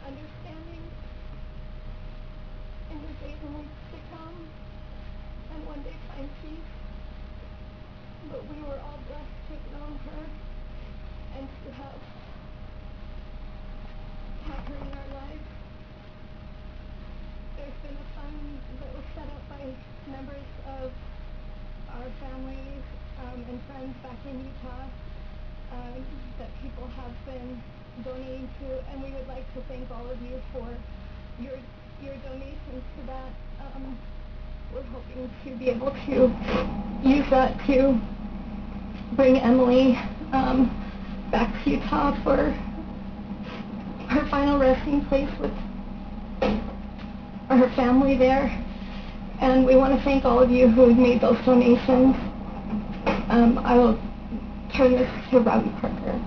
understanding in the days and weeks to come, and one day find peace. But we were all blessed to have known her and to have had her in our lives. There's been a fund that was set up by members of our families and friends back in Utah that people have been donating to, and we would like to thank all of you for your donations to that. We're hoping to be able to use that to bring Emilie back to Utah for her final resting place with her family there. And we want to thank all of you who made those donations. I will turn this to Robbie Parker.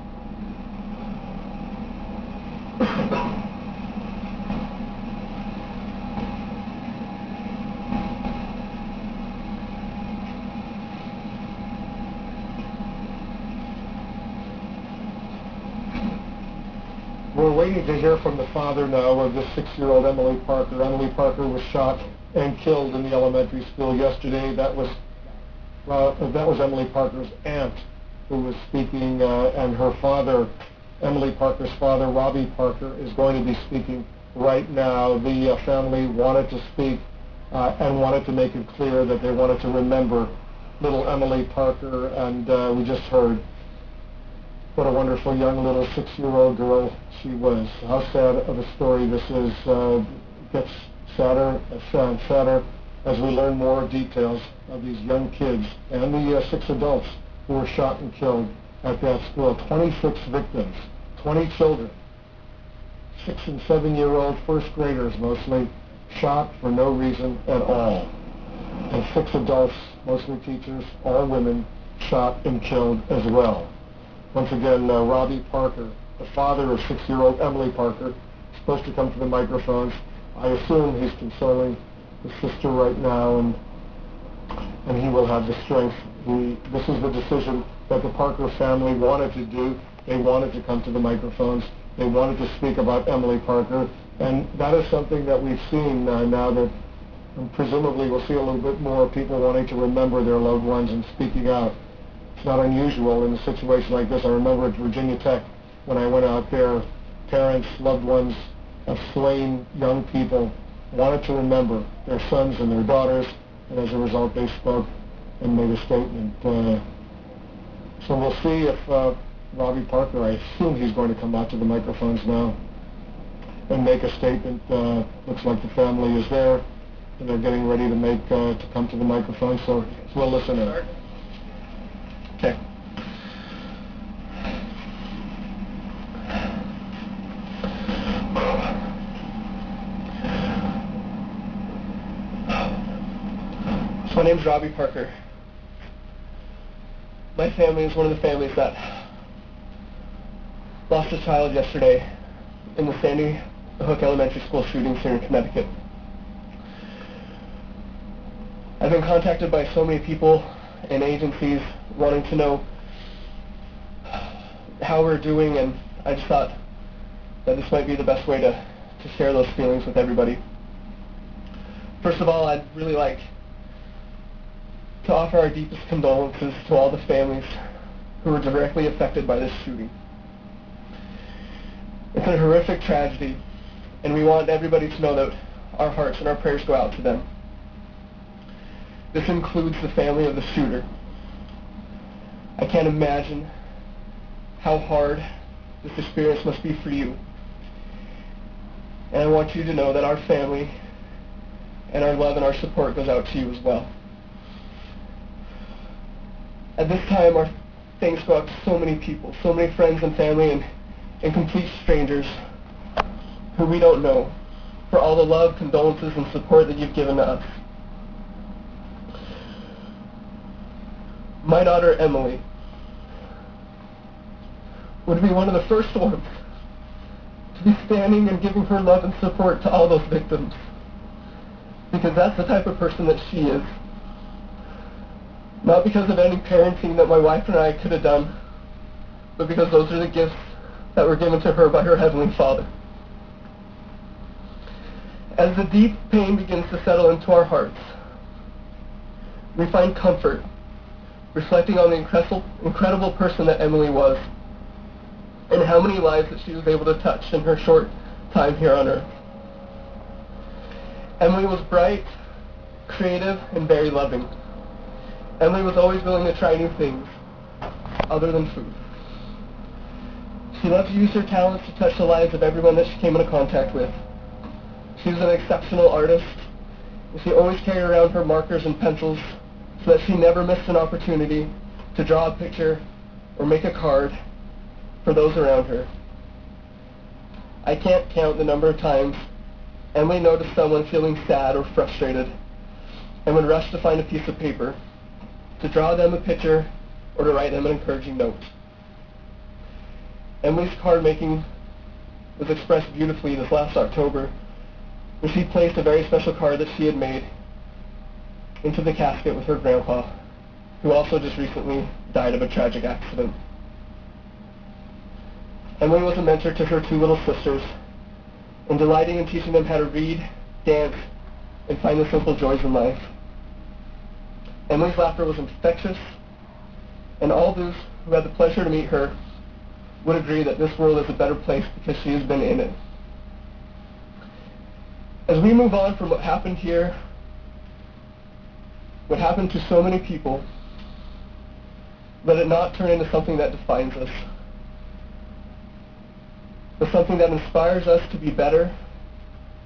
We're waiting to hear from the father now of this 6-year-old Emilie Parker. Emilie Parker was shot and killed in the elementary school yesterday. That was Emilie Parker's aunt who was speaking, and her father, Emilie Parker's father, Robbie Parker, is going to be speaking right now. The family wanted to speak and wanted to make it clear that they wanted to remember little Emilie Parker, and we just heard what a wonderful young little 6-year-old girl she was. How sad of a story this is. Gets sadder and sadder as we learn more details of these young kids and the 6 adults who were shot and killed at that school. 26 victims, 20 children, 6 and 7-year-old first graders mostly, shot for no reason at all. And 6 adults, mostly teachers, all women, shot and killed as well. Once again, Robbie Parker, the father of 6-year-old Emilie Parker, is supposed to come to the microphones. I assume he's consoling his sister right now, and he will have the strength. This is the decision that the Parker family wanted to do. They wanted to come to the microphones. They wanted to speak about Emilie Parker, and that is something that we've seen now that presumably we'll see a little bit more people wanting to remember their loved ones and speaking out. It's not unusual in a situation like this. I remember at Virginia Tech when I went out there, parents, loved ones of slain young people wanted to remember their sons and their daughters, and as a result they spoke and made a statement. So we'll see if Robbie Parker, I assume he's going to come out to the microphones now and make a statement. Looks like the family is there and they're getting ready to come to the microphone, so we'll listen in. Okay. So my name's Robbie Parker. My family is one of the families that lost a child yesterday in the Sandy Hook Elementary School shootings here in Connecticut. I've been contacted by so many people and agencies wanting to know how we're doing, and I just thought that this might be the best way to share those feelings with everybody. First of all, I'd really like to offer our deepest condolences to all the families who were directly affected by this shooting. It's a horrific tragedy, and we want everybody to know that our hearts and our prayers go out to them. This includes the family of the shooter. I can't imagine how hard this experience must be for you. And I want you to know that our family and our love and our support goes out to you as well. At this time, our thanks go out to so many people, so many friends and family and complete strangers who we don't know, for all the love, condolences, and support that you've given to us. My daughter, Emilie, would be one of the first ones to be standing and giving her love and support to all those victims, because that's the type of person that she is. Not because of any parenting that my wife and I could have done, but because those are the gifts that were given to her by her Heavenly Father. As the deep pain begins to settle into our hearts, we find comfort reflecting on the incredible person that Emilie was and how many lives that she was able to touch in her short time here on earth. Emilie was bright, creative, and very loving. Emilie was always willing to try new things other than food. She loved to use her talents to touch the lives of everyone that she came into contact with. She was an exceptional artist, and she always carried around her markers and pencils so that she never missed an opportunity to draw a picture or make a card for those around her. I can't count the number of times Emilie noticed someone feeling sad or frustrated and would rush to find a piece of paper to draw them a picture or to write them an encouraging note. Emilie's card making was expressed beautifully this last October when she placed a very special card that she had made into the casket with her grandpa, who also just recently died of a tragic accident. Emilie was a mentor to her two little sisters, and delighting in teaching them how to read, dance, and find the simple joys in life. Emilie's laughter was infectious, and all those who had the pleasure to meet her would agree that this world is a better place because she has been in it. As we move on from what happened here, what happened to so many people, let it not turn into something that defines us, but something that inspires us to be better,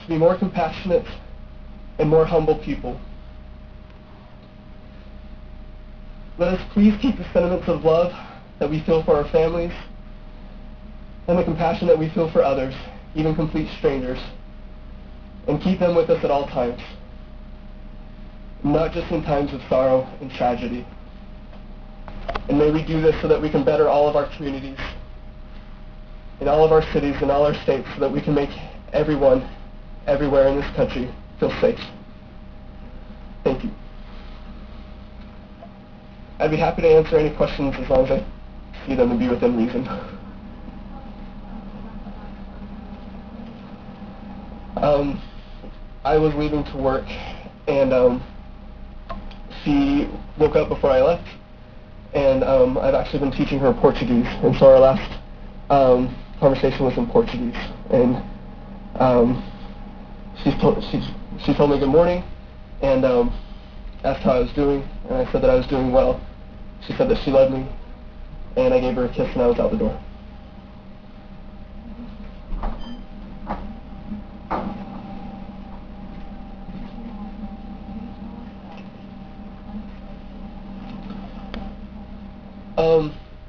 to be more compassionate, and more humble people. Let us please keep the sentiments of love that we feel for our families and the compassion that we feel for others, even complete strangers, and keep them with us at all times, not just in times of sorrow and tragedy. And may we do this so that we can better all of our communities, in all of our cities, and all our states, so that we can make everyone, everywhere in this country, feel safe. Thank you. I'd be happy to answer any questions as long as I see them to be within reason. I was leaving to work, and she woke up before I left, and I've actually been teaching her Portuguese, and so our last conversation was in Portuguese, and she told me good morning, and asked how I was doing, and I said that I was doing well. She said that she loved me, and I gave her a kiss, and I was out the door.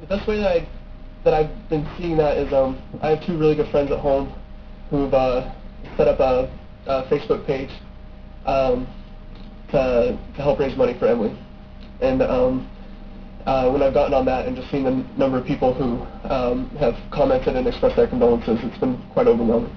The best way that I've been seeing that is I have two really good friends at home who've set up a Facebook page to help raise money for Emilie. And when I've gotten on that and just seen the number of people who have commented and expressed their condolences, it's been quite overwhelming.